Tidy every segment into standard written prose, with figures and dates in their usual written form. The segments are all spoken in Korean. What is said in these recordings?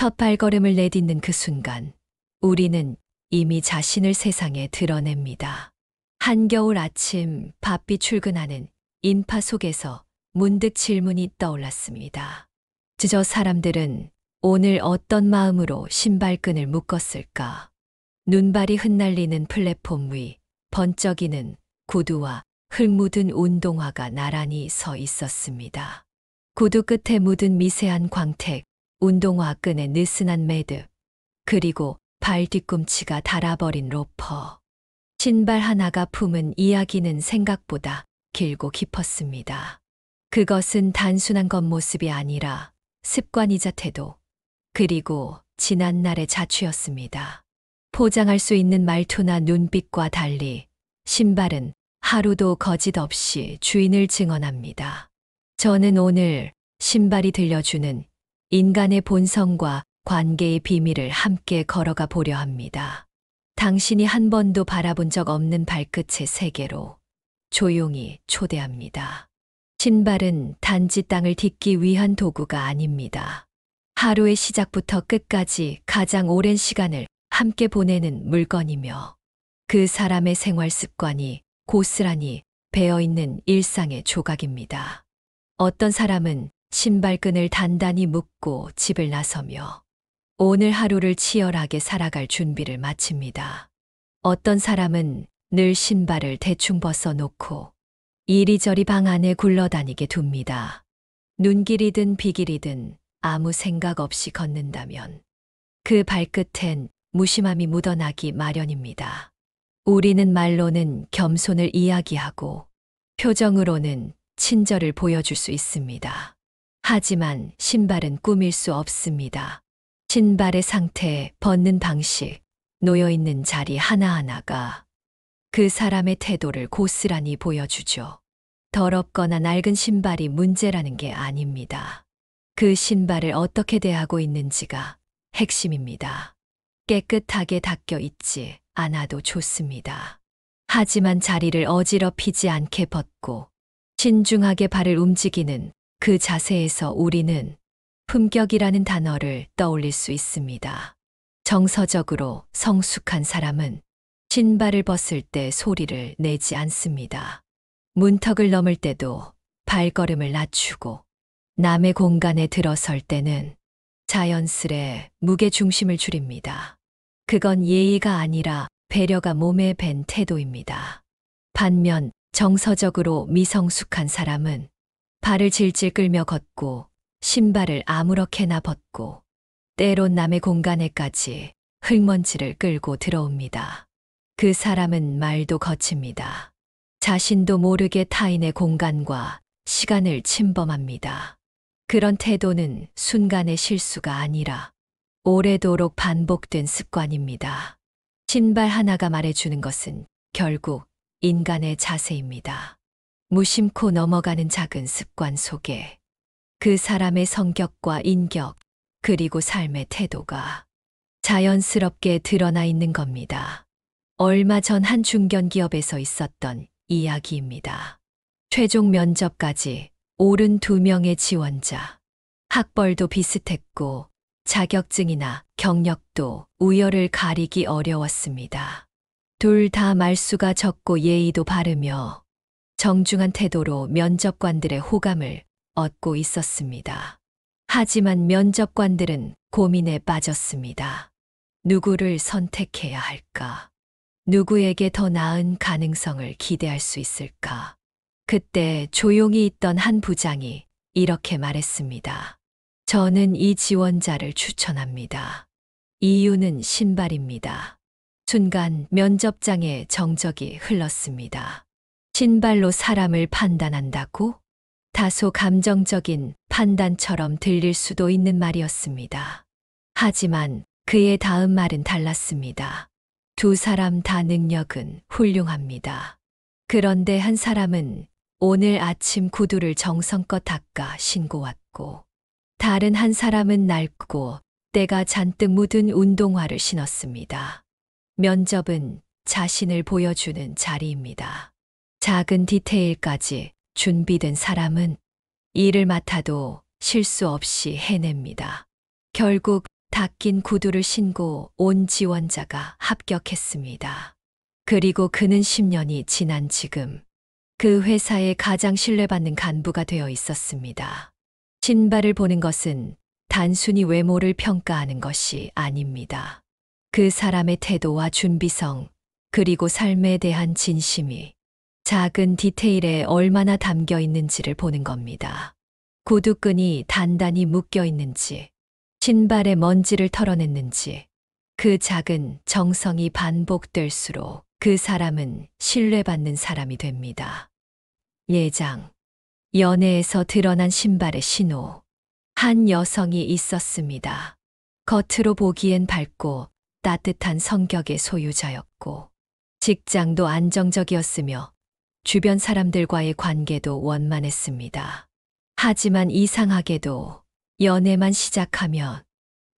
첫 발걸음을 내딛는 그 순간 우리는 이미 자신을 세상에 드러냅니다. 한겨울 아침 바삐 출근하는 인파 속에서 문득 질문이 떠올랐습니다. 저 사람들은 오늘 어떤 마음으로 신발끈을 묶었을까? 눈발이 흩날리는 플랫폼 위 번쩍이는 구두와 흙 묻은 운동화가 나란히 서 있었습니다. 구두 끝에 묻은 미세한 광택, 운동화 끈의 느슨한 매듭, 그리고 발 뒤꿈치가 닳아버린 로퍼. 신발 하나가 품은 이야기는 생각보다 길고 깊었습니다. 그것은 단순한 겉모습이 아니라 습관이자 태도, 그리고 지난날의 자취였습니다. 포장할 수 있는 말투나 눈빛과 달리 신발은 하루도 거짓 없이 주인을 증언합니다. 저는 오늘 신발이 들려주는 인간의 본성과 관계의 비밀을 함께 걸어가 보려 합니다. 당신이 한 번도 바라본 적 없는 발끝의 세계로 조용히 초대합니다. 신발은 단지 땅을 딛기 위한 도구가 아닙니다. 하루의 시작부터 끝까지 가장 오랜 시간을 함께 보내는 물건이며 그 사람의 생활 습관이 고스란히 배어있는 일상의 조각입니다. 어떤 사람은 신발끈을 단단히 묶고 집을 나서며 오늘 하루를 치열하게 살아갈 준비를 마칩니다. 어떤 사람은 늘 신발을 대충 벗어놓고 이리저리 방 안에 굴러다니게 둡니다. 눈길이든 비길이든 아무 생각 없이 걷는다면 그 발끝엔 무심함이 묻어나기 마련입니다. 우리는 말로는 겸손을 이야기하고 표정으로는 친절을 보여줄 수 있습니다. 하지만 신발은 꾸밀 수 없습니다. 신발의 상태, 벗는 방식, 놓여있는 자리 하나하나가 그 사람의 태도를 고스란히 보여주죠. 더럽거나 낡은 신발이 문제라는 게 아닙니다. 그 신발을 어떻게 대하고 있는지가 핵심입니다. 깨끗하게 닦여 있지 않아도 좋습니다. 하지만 자리를 어지럽히지 않게 벗고 신중하게 발을 움직이는 그 자세에서 우리는 품격이라는 단어를 떠올릴 수 있습니다. 정서적으로 성숙한 사람은 신발을 벗을 때 소리를 내지 않습니다. 문턱을 넘을 때도 발걸음을 낮추고 남의 공간에 들어설 때는 자연스레 무게 중심을 줄입니다. 그건 예의가 아니라 배려가 몸에 밴 태도입니다. 반면 정서적으로 미성숙한 사람은 발을 질질 끌며 걷고 신발을 아무렇게나 벗고 때론 남의 공간에까지 흙먼지를 끌고 들어옵니다. 그 사람은 말도 거칩니다. 자신도 모르게 타인의 공간과 시간을 침범합니다. 그런 태도는 순간의 실수가 아니라 오래도록 반복된 습관입니다. 신발 하나가 말해주는 것은 결국 인간의 자세입니다. 무심코 넘어가는 작은 습관 속에 그 사람의 성격과 인격, 그리고 삶의 태도가 자연스럽게 드러나 있는 겁니다. 얼마 전 한 중견기업에서 있었던 이야기입니다. 최종 면접까지 오른 2명의 지원자. 학벌도 비슷했고 자격증이나 경력도 우열을 가리기 어려웠습니다. 둘 다 말수가 적고 예의도 바르며 정중한 태도로 면접관들의 호감을 얻고 있었습니다. 하지만 면접관들은 고민에 빠졌습니다. 누구를 선택해야 할까? 누구에게 더 나은 가능성을 기대할 수 있을까? 그때 조용히 있던 한 부장이 이렇게 말했습니다. 저는 이 지원자를 추천합니다. 이유는 신발입니다. 순간 면접장에 정적이 흘렀습니다. 신발로 사람을 판단한다고? 다소 감정적인 판단처럼 들릴 수도 있는 말이었습니다. 하지만 그의 다음 말은 달랐습니다. 두 사람 다 능력은 훌륭합니다. 그런데 한 사람은 오늘 아침 구두를 정성껏 닦아 신고 왔고, 다른 한 사람은 낡고 때가 잔뜩 묻은 운동화를 신었습니다. 면접은 자신을 보여주는 자리입니다. 작은 디테일까지 준비된 사람은 일을 맡아도 실수 없이 해냅니다. 결국 다 낀 구두를 신고 온 지원자가 합격했습니다. 그리고 그는 10년이 지난 지금 그 회사의 가장 신뢰받는 간부가 되어 있었습니다. 신발을 보는 것은 단순히 외모를 평가하는 것이 아닙니다. 그 사람의 태도와 준비성, 그리고 삶에 대한 진심이 작은 디테일에 얼마나 담겨 있는지를 보는 겁니다. 구두끈이 단단히 묶여 있는지, 신발의 먼지를 털어냈는지, 그 작은 정성이 반복될수록 그 사람은 신뢰받는 사람이 됩니다. 예장. 연애에서 드러난 신발의 신호. 한 여성이 있었습니다. 겉으로 보기엔 밝고 따뜻한 성격의 소유자였고, 직장도 안정적이었으며 주변 사람들과의 관계도 원만했습니다. 하지만 이상하게도 연애만 시작하면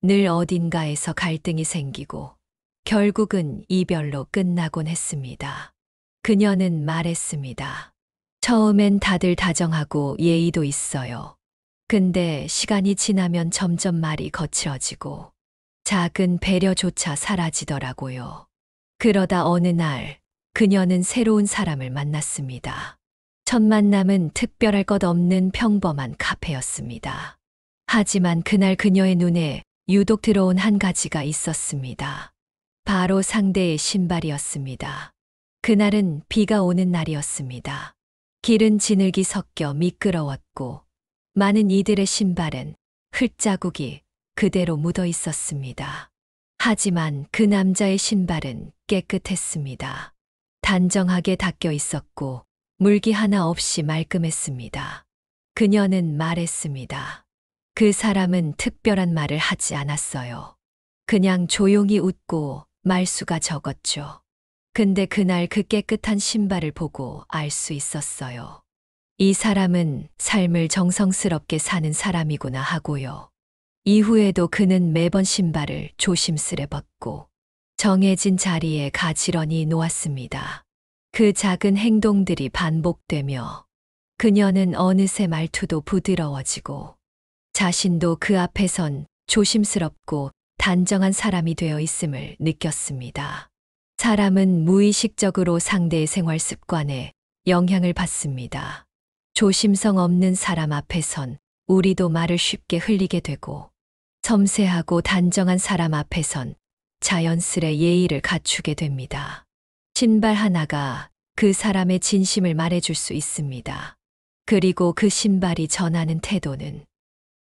늘 어딘가에서 갈등이 생기고 결국은 이별로 끝나곤 했습니다. 그녀는 말했습니다. 처음엔 다들 다정하고 예의도 있어요. 근데 시간이 지나면 점점 말이 거칠어지고 작은 배려조차 사라지더라고요. 그러다 어느 날 그녀는 새로운 사람을 만났습니다. 첫 만남은 특별할 것 없는 평범한 카페였습니다. 하지만 그날 그녀의 눈에 유독 들어온 한 가지가 있었습니다. 바로 상대의 신발이었습니다. 그날은 비가 오는 날이었습니다. 길은 진흙이 섞여 미끄러웠고 많은 이들의 신발은 흙자국이 그대로 묻어 있었습니다. 하지만 그 남자의 신발은 깨끗했습니다. 단정하게 닦여 있었고 물기 하나 없이 말끔했습니다. 그녀는 말했습니다. 그 사람은 특별한 말을 하지 않았어요. 그냥 조용히 웃고 말수가 적었죠. 근데 그날 그 깨끗한 신발을 보고 알 수 있었어요. 이 사람은 삶을 정성스럽게 사는 사람이구나 하고요. 이후에도 그는 매번 신발을 조심스레 벗고 정해진 자리에 가지런히 놓았습니다. 그 작은 행동들이 반복되며 그녀는 어느새 말투도 부드러워지고 자신도 그 앞에선 조심스럽고 단정한 사람이 되어 있음을 느꼈습니다. 사람은 무의식적으로 상대의 생활 습관에 영향을 받습니다. 조심성 없는 사람 앞에선 우리도 말을 쉽게 흘리게 되고 섬세하고 단정한 사람 앞에선 자연스레 예의를 갖추게 됩니다. 신발 하나가 그 사람의 진심을 말해줄 수 있습니다. 그리고 그 신발이 전하는 태도는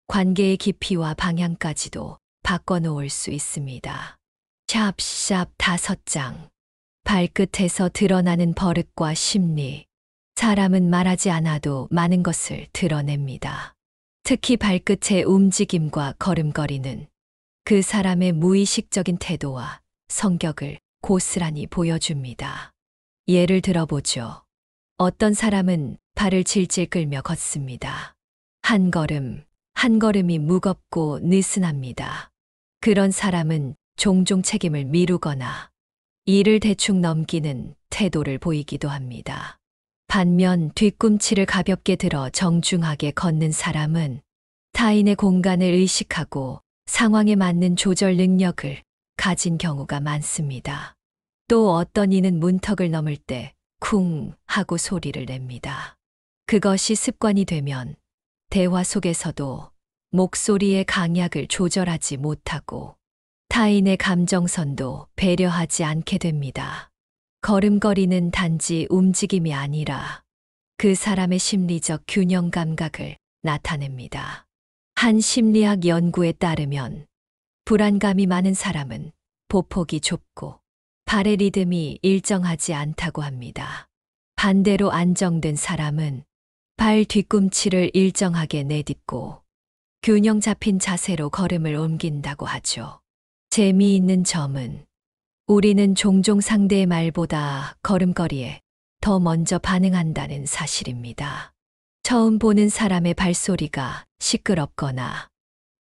관계의 깊이와 방향까지도 바꿔놓을 수 있습니다. 샵샵 5장. 발끝에서 드러나는 버릇과 심리. 사람은 말하지 않아도 많은 것을 드러냅니다. 특히 발끝의 움직임과 걸음걸이는 그 사람의 무의식적인 태도와 성격을 고스란히 보여줍니다. 예를 들어보죠. 어떤 사람은 발을 질질 끌며 걷습니다. 한 걸음, 한 걸음이 무겁고 느슨합니다. 그런 사람은 종종 책임을 미루거나 일을 대충 넘기는 태도를 보이기도 합니다. 반면 뒤꿈치를 가볍게 들어 정중하게 걷는 사람은 타인의 공간을 의식하고 상황에 맞는 조절 능력을 가진 경우가 많습니다. 또 어떤 이는 문턱을 넘을 때 쿵 하고 소리를 냅니다. 그것이 습관이 되면 대화 속에서도 목소리의 강약을 조절하지 못하고 타인의 감정선도 배려하지 않게 됩니다. 걸음걸이는 단지 움직임이 아니라 그 사람의 심리적 균형 감각을 나타냅니다. 한 심리학 연구에 따르면 불안감이 많은 사람은 보폭이 좁고 발의 리듬이 일정하지 않다고 합니다. 반대로 안정된 사람은 발 뒤꿈치를 일정하게 내딛고 균형 잡힌 자세로 걸음을 옮긴다고 하죠. 재미있는 점은 우리는 종종 상대의 말보다 걸음걸이에 더 먼저 반응한다는 사실입니다. 처음 보는 사람의 발소리가 시끄럽거나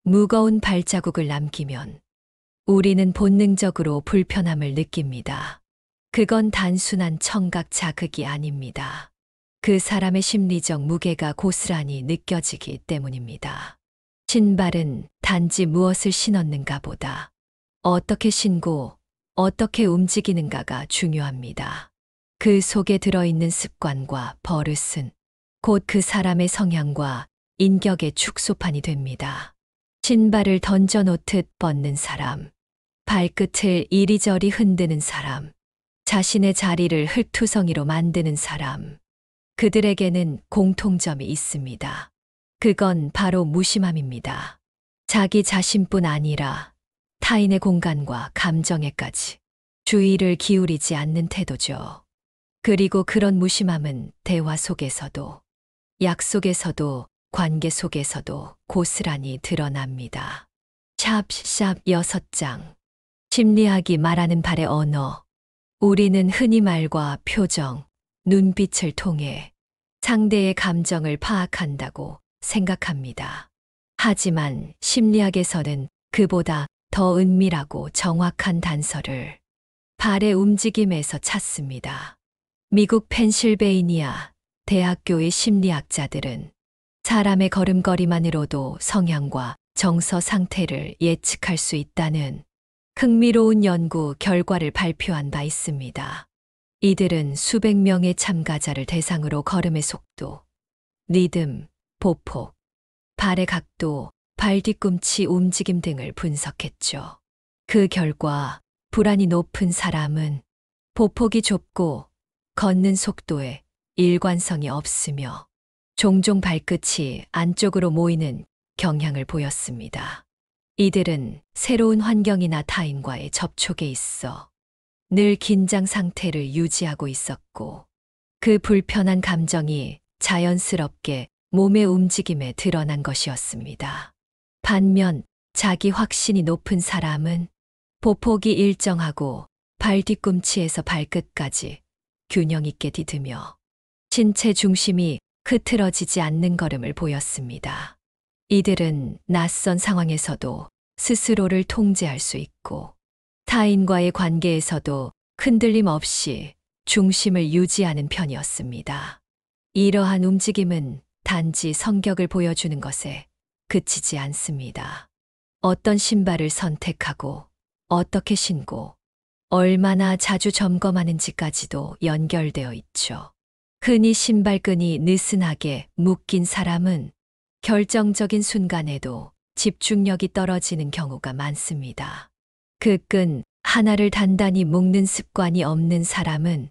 무거운 발자국을 남기면 우리는 본능적으로 불편함을 느낍니다. 그건 단순한 청각 자극이 아닙니다. 그 사람의 심리적 무게가 고스란히 느껴지기 때문입니다. 신발은 단지 무엇을 신었는가 보다 어떻게 신고 어떻게 움직이는가가 중요합니다. 그 속에 들어있는 습관과 버릇은 곧 그 사람의 성향과 인격의 축소판이 됩니다. 신발을 던져놓듯 뻗는 사람, 발끝을 이리저리 흔드는 사람, 자신의 자리를 흙투성이로 만드는 사람, 그들에게는 공통점이 있습니다. 그건 바로 무심함입니다. 자기 자신뿐 아니라 타인의 공간과 감정에까지 주의를 기울이지 않는 태도죠. 그리고 그런 무심함은 대화 속에서도, 약속에서도, 관계 속에서도 고스란히 드러납니다. 샵 6장. 심리학이 말하는 발의 언어. 우리는 흔히 말과 표정, 눈빛을 통해 상대의 감정을 파악한다고 생각합니다. 하지만 심리학에서는 그보다 더 은밀하고 정확한 단서를 발의 움직임에서 찾습니다. 미국 펜실베이니아 대학교의 심리학자들은 사람의 걸음걸이만으로도 성향과 정서 상태를 예측할 수 있다는 흥미로운 연구 결과를 발표한 바 있습니다. 이들은 수백 명의 참가자를 대상으로 걸음의 속도, 리듬, 보폭, 발의 각도, 발 뒤꿈치 움직임 등을 분석했죠. 그 결과 불안이 높은 사람은 보폭이 좁고 걷는 속도에 일관성이 없으며 종종 발끝이 안쪽으로 모이는 경향을 보였습니다. 이들은 새로운 환경이나 타인과의 접촉에 있어 늘 긴장 상태를 유지하고 있었고 그 불편한 감정이 자연스럽게 몸의 움직임에 드러난 것이었습니다. 반면 자기 확신이 높은 사람은 보폭이 일정하고 발 뒤꿈치에서 발끝까지 균형 있게 디디며 신체 중심이 흐트러지지 않는 걸음을 보였습니다. 이들은 낯선 상황에서도 스스로를 통제할 수 있고 타인과의 관계에서도 흔들림 없이 중심을 유지하는 편이었습니다. 이러한 움직임은 단지 성격을 보여주는 것에 그치지 않습니다. 어떤 신발을 선택하고 어떻게 신고 얼마나 자주 점검하는지까지도 연결되어 있죠. 흔히 신발끈이 느슨하게 묶인 사람은 결정적인 순간에도 집중력이 떨어지는 경우가 많습니다. 그 끈 하나를 단단히 묶는 습관이 없는 사람은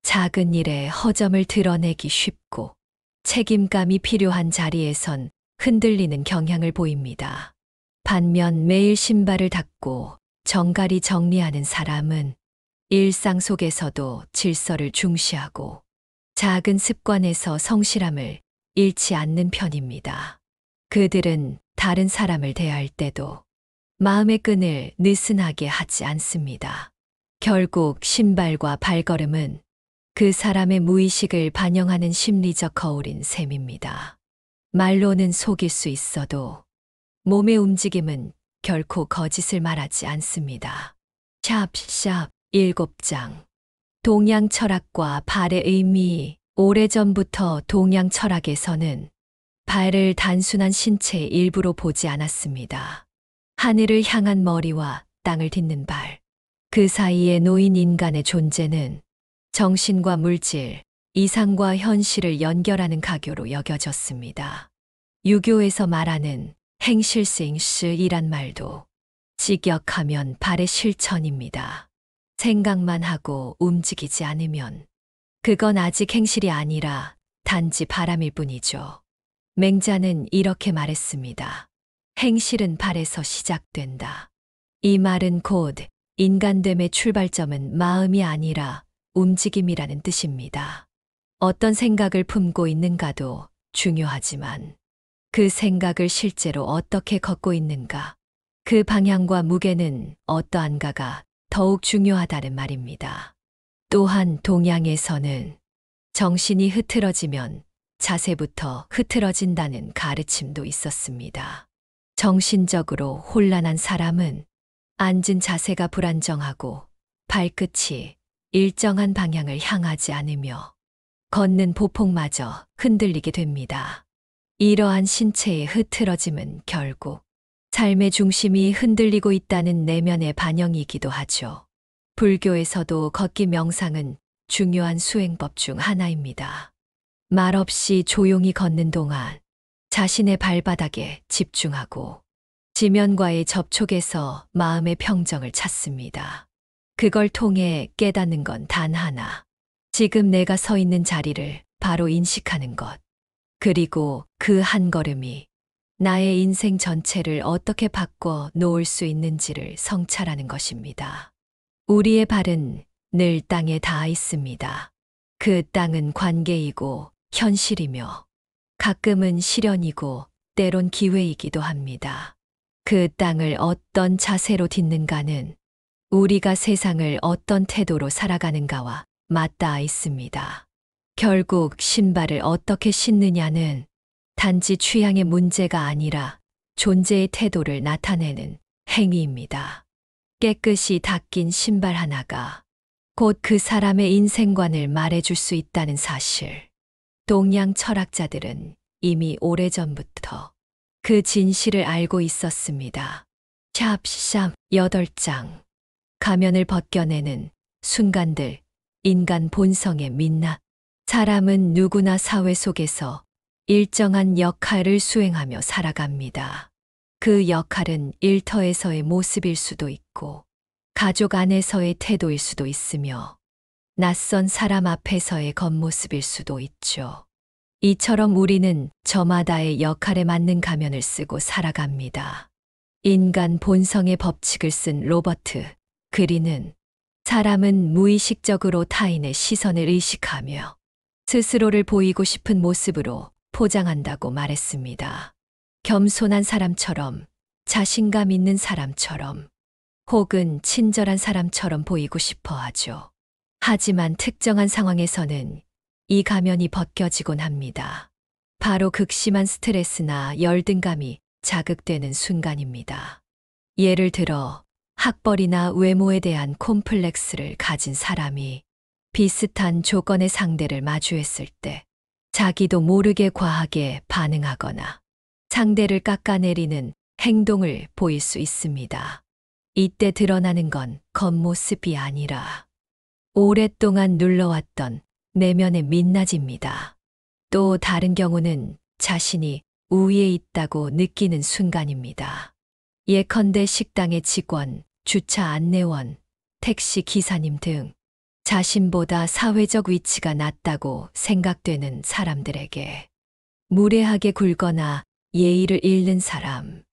작은 일에 허점을 드러내기 쉽고 책임감이 필요한 자리에선 흔들리는 경향을 보입니다. 반면 매일 신발을 닦고 정갈히 정리하는 사람은 일상 속에서도 질서를 중시하고 작은 습관에서 성실함을 잃지 않는 편입니다. 그들은 다른 사람을 대할 때도 마음의 끈을 느슨하게 하지 않습니다. 결국 신발과 발걸음은 그 사람의 무의식을 반영하는 심리적 거울인 셈입니다. 말로는 속일 수 있어도 몸의 움직임은 결코 거짓을 말하지 않습니다. 샵 7장. 동양 철학과 발의 의미. 오래전부터 동양 철학에서는 발을 단순한 신체의 일부로 보지 않았습니다. 하늘을 향한 머리와 땅을 딛는 발, 그 사이에 놓인 인간의 존재는 정신과 물질, 이상과 현실을 연결하는 가교로 여겨졌습니다. 유교에서 말하는 행실스잉스이란 말도 직역하면 발의 실천입니다. 생각만 하고 움직이지 않으면 그건 아직 행실이 아니라 단지 바람일 뿐이죠. 맹자는 이렇게 말했습니다. 행실은 발에서 시작된다. 이 말은 곧 인간됨의 출발점은 마음이 아니라 움직임이라는 뜻입니다. 어떤 생각을 품고 있는가도 중요하지만 그 생각을 실제로 어떻게 걷고 있는가, 그 방향과 무게는 어떠한가가 더욱 중요하다는 말입니다. 또한 동양에서는 정신이 흐트러지면 자세부터 흐트러진다는 가르침도 있었습니다. 정신적으로 혼란한 사람은 앉은 자세가 불안정하고 발끝이 일정한 방향을 향하지 않으며 걷는 보폭마저 흔들리게 됩니다. 이러한 신체의 흐트러짐은 결국 삶의 중심이 흔들리고 있다는 내면의 반영이기도 하죠. 불교에서도 걷기 명상은 중요한 수행법 중 하나입니다. 말없이 조용히 걷는 동안 자신의 발바닥에 집중하고 지면과의 접촉에서 마음의 평정을 찾습니다. 그걸 통해 깨닫는 건 단 하나. 지금 내가 서 있는 자리를 바로 인식하는 것. 그리고 그 한 걸음이 나의 인생 전체를 어떻게 바꿔 놓을 수 있는지를 성찰하는 것입니다. 우리의 발은 늘 땅에 닿아 있습니다. 그 땅은 관계이고 현실이며 가끔은 시련이고 때론 기회이기도 합니다. 그 땅을 어떤 자세로 딛는가는 우리가 세상을 어떤 태도로 살아가는가와 맞닿아 있습니다. 결국 신발을 어떻게 신느냐는 단지 취향의 문제가 아니라 존재의 태도를 나타내는 행위입니다. 깨끗이 닦인 신발 하나가 곧 그 사람의 인생관을 말해줄 수 있다는 사실. 동양 철학자들은 이미 오래전부터 그 진실을 알고 있었습니다. 샵샵 8장. 가면을 벗겨내는 순간들, 인간 본성의 민낯. 사람은 누구나 사회 속에서 일정한 역할을 수행하며 살아갑니다. 그 역할은 일터에서의 모습일 수도 있고, 가족 안에서의 태도일 수도 있으며, 낯선 사람 앞에서의 겉모습일 수도 있죠. 이처럼 우리는 저마다의 역할에 맞는 가면을 쓰고 살아갑니다. 인간 본성의 법칙을 쓴 로버트 그린은 사람은 무의식적으로 타인의 시선을 의식하며 스스로를 보이고 싶은 모습으로 포장한다고 말했습니다. 겸손한 사람처럼, 자신감 있는 사람처럼, 혹은 친절한 사람처럼 보이고 싶어 하죠. 하지만 특정한 상황에서는 이 가면이 벗겨지곤 합니다. 바로 극심한 스트레스나 열등감이 자극되는 순간입니다. 예를 들어 학벌이나 외모에 대한 콤플렉스를 가진 사람이 비슷한 조건의 상대를 마주했을 때 자기도 모르게 과하게 반응하거나 상대를 깎아내리는 행동을 보일 수 있습니다. 이때 드러나는 건 겉모습이 아니라 오랫동안 눌러왔던 내면의 민낯입니다. 또 다른 경우는 자신이 우위에 있다고 느끼는 순간입니다. 예컨대 식당의 직원, 주차 안내원, 택시 기사님 등 자신보다 사회적 위치가 낮다고 생각되는 사람들에게 무례하게 굴거나 예의를 잃는 사람.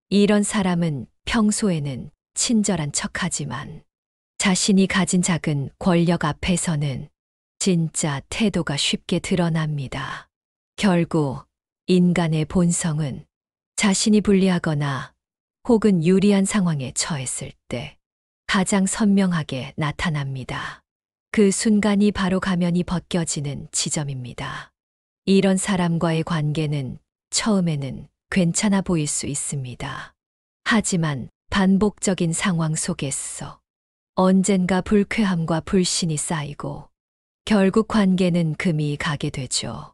이런 사람은 평소에는 친절한 척하지만 자신이 가진 작은 권력 앞에서는 진짜 태도가 쉽게 드러납니다. 결국 인간의 본성은 자신이 불리하거나 혹은 유리한 상황에 처했을 때 가장 선명하게 나타납니다. 그 순간이 바로 가면이 벗겨지는 지점입니다. 이런 사람과의 관계는 처음에는 괜찮아 보일 수 있습니다. 하지만 반복적인 상황 속에서 언젠가 불쾌함과 불신이 쌓이고 결국 관계는 금이 가게 되죠.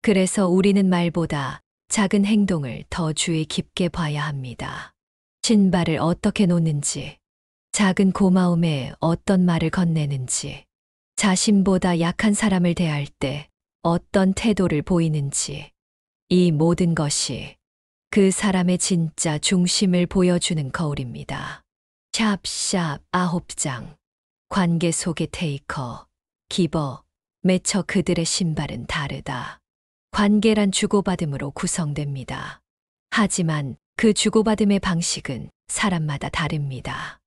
그래서 우리는 말보다 작은 행동을 더 주의 깊게 봐야 합니다. 신발을 어떻게 놓는지, 작은 고마움에 어떤 말을 건네는지, 자신보다 약한 사람을 대할 때 어떤 태도를 보이는지, 이 모든 것이 그 사람의 진짜 중심을 보여주는 거울입니다. 샵샵 9장. 관계 속의 테이커, 기버, 매처 그들의 신발은 다르다. 관계란 주고받음으로 구성됩니다. 하지만 그 주고받음의 방식은 사람마다 다릅니다.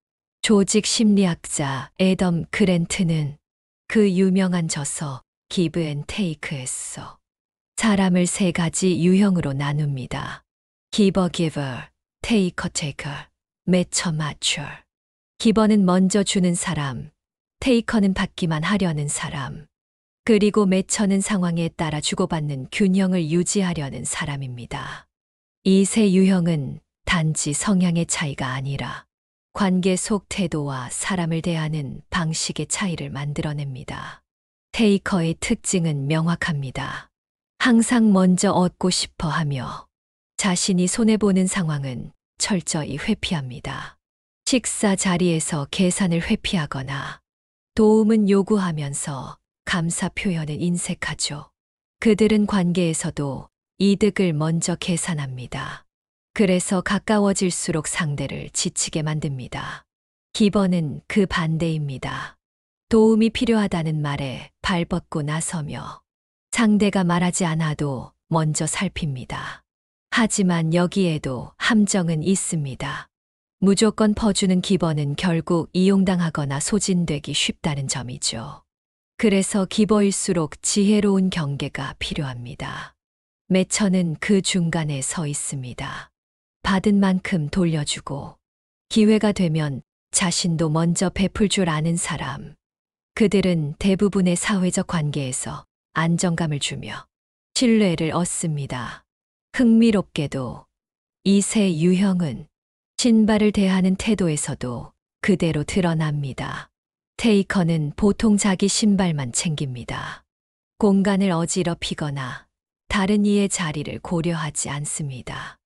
조직 심리학자 애덤 그랜트는 그 유명한 저서 기브 앤 테이크에서 사람을 세 가지 유형으로 나눕니다. 기버 기버, 테이커 테이커, 매처 마처. 기버는 먼저 주는 사람, 테이커는 받기만 하려는 사람, 그리고 매처는 상황에 따라 주고받는 균형을 유지하려는 사람입니다. 이 세 유형은 단지 성향의 차이가 아니라 관계 속 태도와 사람을 대하는 방식의 차이를 만들어냅니다. 테이커의 특징은 명확합니다. 항상 먼저 얻고 싶어 하며 자신이 손해보는 상황은 철저히 회피합니다. 식사 자리에서 계산을 회피하거나 도움은 요구하면서 감사 표현을 인색하죠. 그들은 관계에서도 이득을 먼저 계산합니다. 그래서 가까워질수록 상대를 지치게 만듭니다. 기본은 그 반대입니다. 도움이 필요하다는 말에 발벗고 나서며 상대가 말하지 않아도 먼저 살핍니다. 하지만 여기에도 함정은 있습니다. 무조건 퍼주는 기본은 결국 이용당하거나 소진되기 쉽다는 점이죠. 그래서 기본일수록 지혜로운 경계가 필요합니다. 매처는 그 중간에 서 있습니다. 받은 만큼 돌려주고 기회가 되면 자신도 먼저 베풀 줄 아는 사람. 그들은 대부분의 사회적 관계에서 안정감을 주며 신뢰를 얻습니다. 흥미롭게도 이 세 유형은 신발을 대하는 태도에서도 그대로 드러납니다. 테이커는 보통 자기 신발만 챙깁니다. 공간을 어지럽히거나 다른 이의 자리를 고려하지 않습니다.